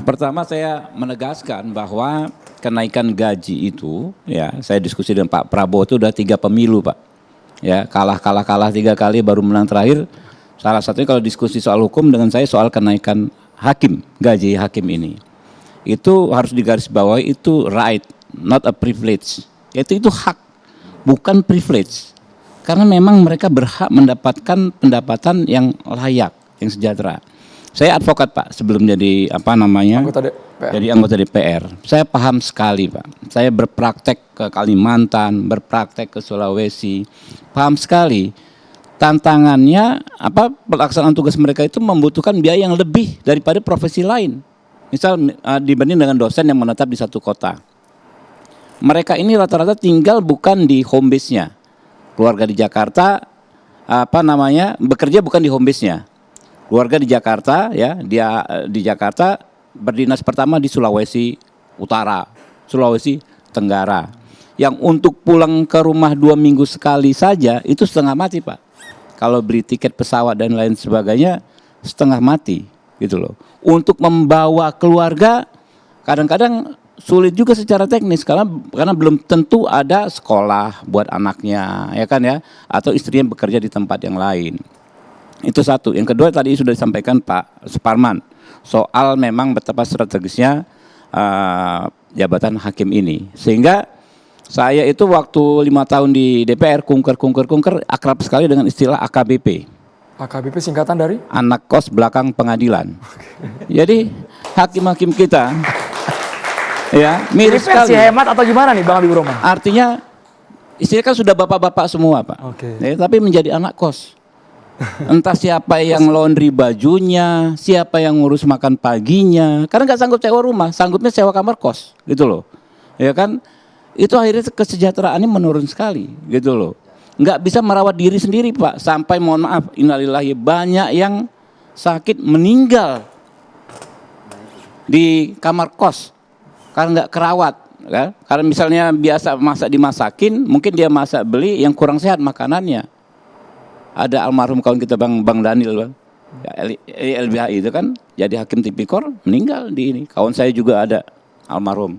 Pertama saya menegaskan bahwa kenaikan gaji itu, ya saya diskusi dengan Pak Prabowo itu udah 3 pemilu Pak. Ya kalah 3 kali baru menang terakhir. Salah satunya kalau diskusi soal hukum dengan saya soal kenaikan hakim, gaji hakim ini. Itu harus digarisbawahi, itu right, not a privilege. Itu hak, bukan privilege. Karena memang mereka berhak mendapatkan pendapatan yang layak, yang sejahtera. Saya advokat Pak, sebelum jadi jadi anggota DPR. Saya paham sekali Pak. Saya berpraktek ke Kalimantan, berpraktek ke Sulawesi, paham sekali. Tantangannya pelaksanaan tugas mereka itu membutuhkan biaya yang lebih daripada profesi lain. Misal dibanding dengan dosen yang menetap di satu kota. Mereka ini rata-rata tinggal bukan di home base-nya. Keluarga di Jakarta bekerja bukan di home base-nya. Keluarga di Jakarta, ya, dia di Jakarta berdinas pertama di Sulawesi Utara, Sulawesi Tenggara. Yang untuk pulang ke rumah 2 minggu sekali saja itu setengah mati Pak. Kalau beli tiket pesawat dan lain sebagainya setengah mati gitu loh. Untuk membawa keluarga kadang-kadang sulit juga secara teknis karena belum tentu ada sekolah buat anaknya, ya kan ya, atau istrinya bekerja di tempat yang lain. Itu satu. Yang kedua tadi sudah disampaikan Pak Suparman soal memang betapa strategisnya jabatan hakim ini. Sehingga saya itu waktu 5 tahun di DPR kunker akrab sekali dengan istilah AKBP. AKBP singkatan dari? Anak kos belakang pengadilan. Jadi hakim-hakim kita ya mirip sekali. Versi hemat atau gimana nih Bang Habibur Rahman? Artinya istrinya kan sudah bapak-bapak semua Pak. Ya, tapi menjadi anak kos. Entah siapa yang laundry bajunya, siapa yang ngurus makan paginya. Karena nggak sanggup sewa rumah, sanggupnya sewa kamar kos, gitu loh. Ya kan? Itu akhirnya kesejahteraannya menurun sekali, gitu loh. Nggak bisa merawat diri sendiri Pak. Sampai mohon maaf, innalillahi, banyak yang sakit meninggal di kamar kos karena nggak kerawat. Ya? Karena misalnya biasa masak dimasakin, mungkin dia masak beli yang kurang sehat makanannya. Ada almarhum kawan kita Bang Daniel Bang. Ya, LBH itu kan jadi hakim tipikor meninggal di ini. Kawan saya juga ada almarhum.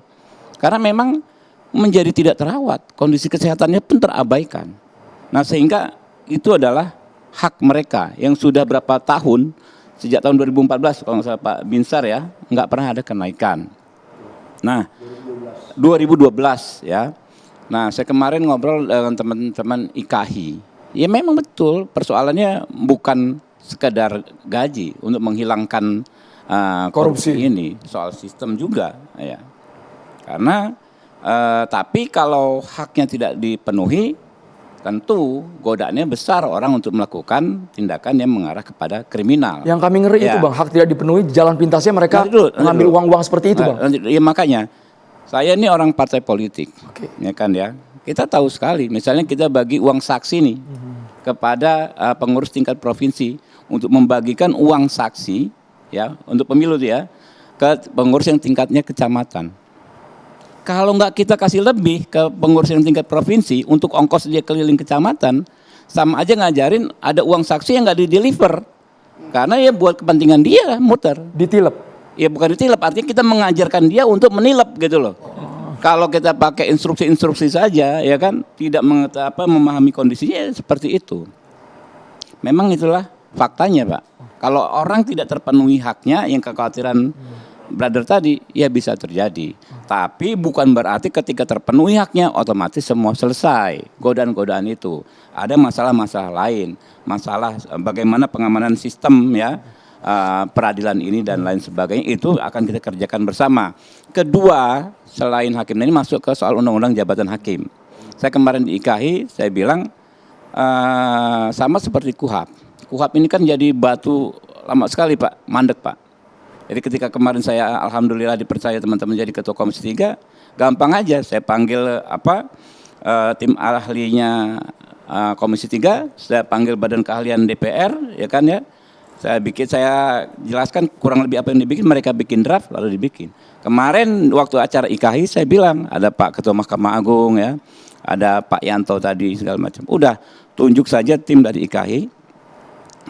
Karena memang menjadi tidak terawat, kondisi kesehatannya pun terabaikan. Nah sehingga itu adalah hak mereka yang sudah berapa tahun, sejak tahun 2014 kalau nggak salah Pak Binsar ya, nggak pernah ada kenaikan. Nah 2012 ya. Nah saya kemarin ngobrol dengan teman-teman IKAHI. Ya memang betul persoalannya bukan sekedar gaji untuk menghilangkan korupsi ini, soal sistem juga ya. Karena tapi kalau haknya tidak dipenuhi, tentu godaannya besar orang untuk melakukan tindakan yang mengarah kepada kriminal. Yang kami ngeri itu Bang, hak tidak dipenuhi, jalan pintasnya mereka mengambil uang-uang seperti itu Bang. Ya makanya saya ini orang partai politik, ya kan ya. Kita tahu sekali, misalnya kita bagi uang saksi nih kepada pengurus tingkat provinsi untuk membagikan uang saksi ya untuk pemilu ya ke pengurus yang tingkatnya kecamatan. Kalau nggak kita kasih lebih ke pengurus yang tingkat provinsi untuk ongkos dia keliling kecamatan, sama aja ngajarin ada uang saksi yang nggak di-deliver. Karena ya buat kepentingan dia muter. Ditilep? Ya bukan ditilep, artinya kita mengajarkan dia untuk menilep gitu loh. Kalau kita pakai instruksi-instruksi saja, ya kan, tidak memahami kondisinya seperti itu. Memang itulah faktanya Pak. Kalau orang tidak terpenuhi haknya, yang kekhawatiran brother tadi, ya bisa terjadi. Tapi bukan berarti ketika terpenuhi haknya otomatis semua selesai. Godaan-godaan itu. Ada masalah-masalah lain. Masalah bagaimana pengamanan sistem ya, peradilan ini dan lain sebagainya, itu akan kita kerjakan bersama. Kedua, selain hakim ini masuk ke soal undang-undang jabatan hakim. Saya kemarin di IKAHI, saya bilang sama seperti KUHAP. KUHAP ini kan jadi batu lama sekali Pak, mandek Pak. Jadi ketika kemarin saya alhamdulillah dipercaya teman-teman jadi ketua Komisi 3, gampang aja saya panggil tim ahlinya Komisi 3, saya panggil Badan Keahlian DPR, ya kan ya. Saya jelaskan kurang lebih apa yang dibikin, mereka bikin draft lalu dibikin. Kemarin waktu acara IKAHI saya bilang ada Pak Ketua Mahkamah Agung ya, ada Pak Yanto tadi segala macam. Udah tunjuk saja tim dari IKAHI.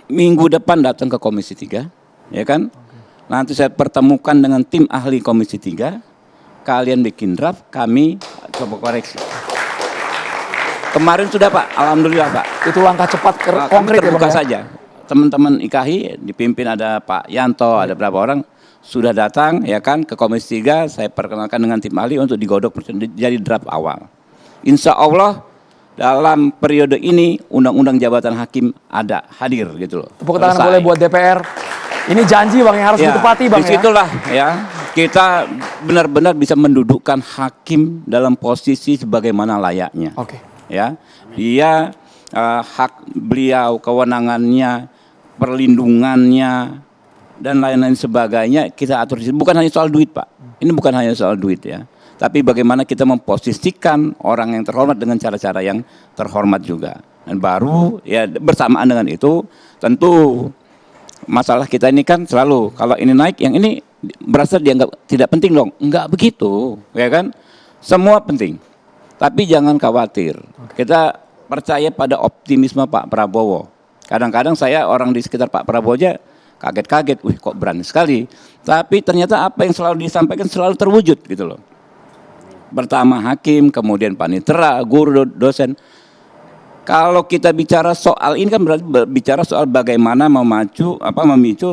Minggu depan datang ke Komisi 3, ya kan? Nanti saya pertemukan dengan tim ahli Komisi 3, kalian bikin draft, kami coba koreksi. Kemarin sudah Pak, alhamdulillah Pak. Itu langkah cepat Kami konkret ya terbuka Bang ya? saja. Teman-teman IKAHI dipimpin ada Pak Yanto, ada beberapa orang sudah datang ya kan ke Komisi 3, saya perkenalkan dengan tim ahli untuk digodok jadi draft awal. Insya Allah dalam periode ini undang-undang jabatan hakim ada hadir gitu loh. Tepuk tangan Selesai. boleh buat DPR. Ini janji Bang yang harus ditepati Bang ya. Disitulah ya kita benar-benar bisa mendudukkan hakim dalam posisi sebagaimana layaknya. Oke. Ya, dia hak beliau, kewenangannya, perlindungannya dan lain-lain sebagainya kita atur. Bukan hanya soal duit Pak. Ini bukan hanya soal duit ya. Tapi bagaimana kita memposisikan orang yang terhormat dengan cara-cara yang terhormat juga. Dan baru ya bersamaan dengan itu tentu masalah kita ini kan selalu kalau ini naik yang ini berasa dianggap tidak penting dong. Enggak begitu, ya kan? Semua penting. Tapi jangan khawatir. Kita percaya pada optimisme Pak Prabowo. Kadang-kadang saya orang di sekitar Pak Prabowo aja kaget-kaget, wih kok berani sekali. Tapi ternyata apa yang selalu disampaikan selalu terwujud gitu loh. Pertama hakim, kemudian panitera, guru, dosen. Kalau kita bicara soal ini kan berarti bicara soal bagaimana memicu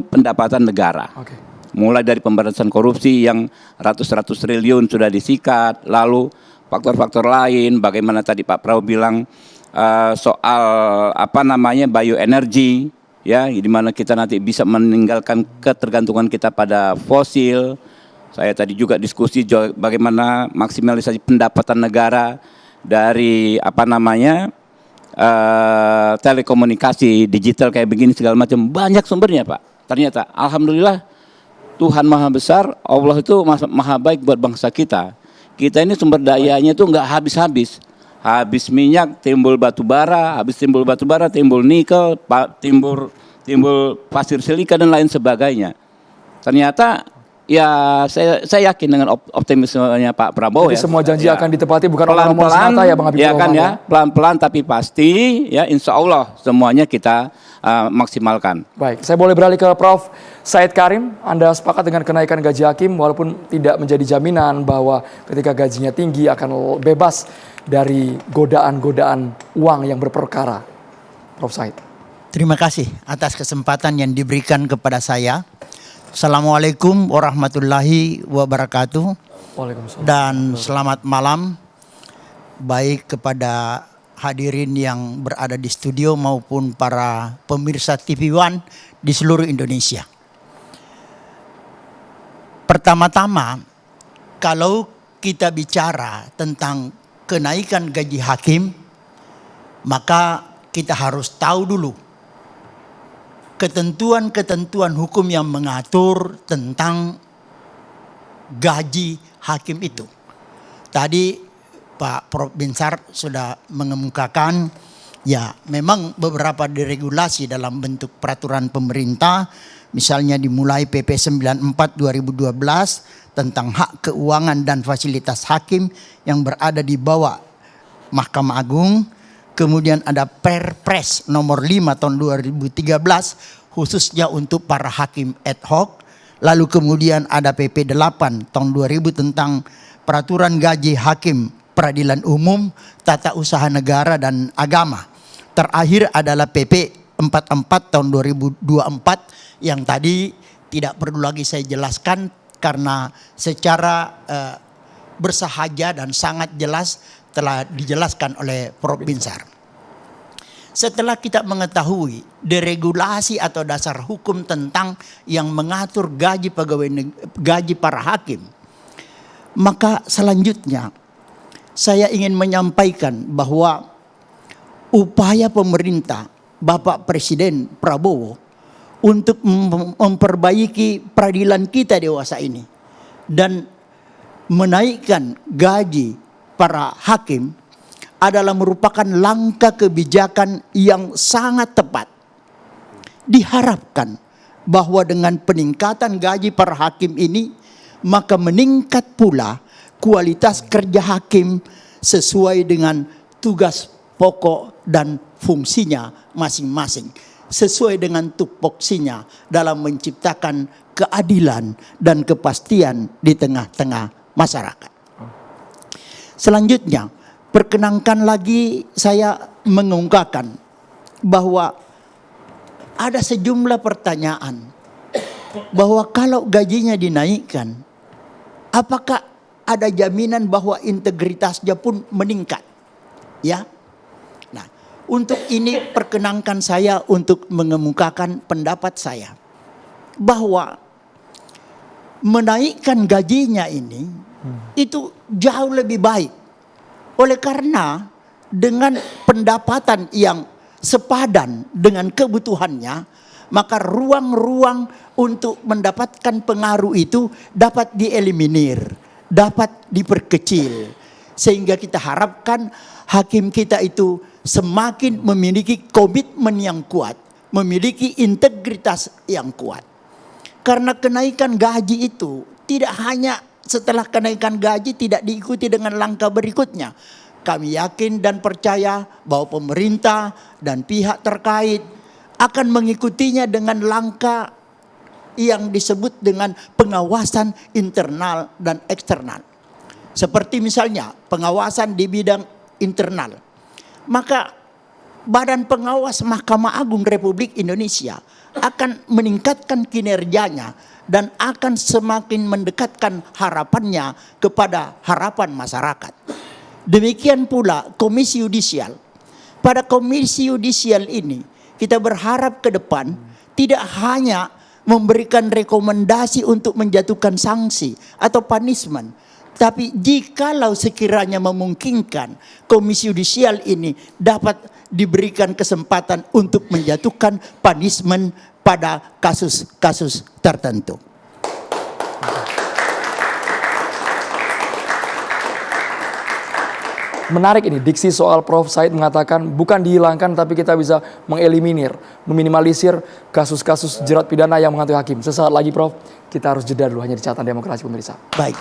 pendapatan negara. Oke. Mulai dari pemberantasan korupsi yang ratus-ratus triliun sudah disikat, lalu faktor-faktor lain, bagaimana tadi Pak Prabowo bilang soal bioenergi, ya, di mana kita nanti bisa meninggalkan ketergantungan kita pada fosil. Saya tadi juga diskusi bagaimana maksimalisasi pendapatan negara dari telekomunikasi digital kayak begini segala macam, banyak sumbernya Pak. Ternyata alhamdulillah Tuhan Maha Besar, Allah itu maha baik buat bangsa kita. Kita ini sumber dayanya tuh nggak habis-habis. Habis minyak timbul batu bara, timbul nikel, timbul pasir silika dan lain sebagainya. Ternyata ya saya yakin dengan optimismenya Pak Prabowo. Jadi ya. semua janji Ya. akan ditepati bukan omong-omong semata ya Bang Habibur Ya kan Rahman ya, pelan-pelan tapi pasti ya insya Allah semuanya kita maksimalkan. Baik, saya boleh beralih ke Prof. Said Karim. Anda sepakat dengan kenaikan gaji hakim walaupun tidak menjadi jaminan bahwa ketika gajinya tinggi akan bebas dari godaan-godaan uang yang berperkara. Prof. Said. Terima kasih atas kesempatan yang diberikan kepada saya. Assalamualaikum warahmatullahi wabarakatuh. Waalaikumsalam. Dan selamat malam baik kepada hadirin yang berada di studio maupun para pemirsa TV One di seluruh Indonesia. Pertama-tama, kalau kita bicara tentang kenaikan gaji hakim, maka kita harus tahu dulu ketentuan-ketentuan hukum yang mengatur tentang gaji hakim itu. Tadi Pak Prof. Binsar sudah mengemukakan ya memang beberapa deregulasi dalam bentuk peraturan pemerintah, misalnya dimulai PP 94 2012 tentang hak keuangan dan fasilitas hakim yang berada di bawah Mahkamah Agung. Kemudian ada Perpres nomor 5 tahun 2013 khususnya untuk para hakim ad hoc. Lalu kemudian ada PP 8 tahun 2000 tentang peraturan gaji hakim peradilan umum, tata usaha negara dan agama. Terakhir adalah PP 44 tahun 2024 yang tadi tidak perlu lagi saya jelaskan karena secara bersahaja dan sangat jelas telah dijelaskan oleh Prof. Binsar. Setelah kita mengetahui deregulasi atau dasar hukum tentang yang mengatur gaji para hakim, maka selanjutnya saya ingin menyampaikan bahwa upaya pemerintah Bapak Presiden Prabowo untuk memperbaiki peradilan kita dewasa ini dan menaikkan gaji para hakim adalah merupakan langkah kebijakan yang sangat tepat. Diharapkan bahwa dengan peningkatan gaji para hakim ini maka meningkat pula kualitas kerja hakim sesuai dengan tugas pokok dan fungsinya masing-masing. sesuai dengan tupoksinya dalam menciptakan keadilan dan kepastian di tengah-tengah masyarakat. Selanjutnya, perkenankan lagi saya mengungkapkan bahwa ada sejumlah pertanyaan bahwa kalau gajinya dinaikkan, apakah ada jaminan bahwa integritasnya pun meningkat? Ya. Nah, untuk ini perkenankan saya untuk mengemukakan pendapat saya bahwa menaikkan gajinya ini itu jauh lebih baik. Oleh karena dengan pendapatan yang sepadan dengan kebutuhannya, maka ruang-ruang untuk mendapatkan pengaruh itu dapat dieliminir, dapat diperkecil. Sehingga kita harapkan hakim kita itu semakin memiliki komitmen yang kuat, memiliki integritas yang kuat. Karena kenaikan gaji itu tidak hanya setelah kenaikan gaji tidak diikuti dengan langkah berikutnya. Kami yakin dan percaya bahwa pemerintah dan pihak terkait akan mengikutinya dengan langkah yang disebut dengan pengawasan internal dan eksternal. Seperti misalnya pengawasan di bidang internal. Maka Badan Pengawas Mahkamah Agung Republik Indonesia akan meningkatkan kinerjanya dan akan semakin mendekatkan harapannya kepada harapan masyarakat. Demikian pula Komisi Yudisial. Pada Komisi Yudisial ini kita berharap ke depan tidak hanya memberikan rekomendasi untuk menjatuhkan sanksi atau punishment, tapi jikalau sekiranya memungkinkan Komisi Yudisial ini dapat diberikan kesempatan untuk menjatuhkan punishment pada kasus-kasus tertentu. Menarik ini diksi soal Prof. Said mengatakan bukan dihilangkan tapi kita bisa mengeliminir, meminimalisir kasus-kasus jerat pidana yang menghantui hakim. Sesaat lagi Prof, kita harus jeda dulu hanya di Catatan Demokrasi pemirsa. Baik.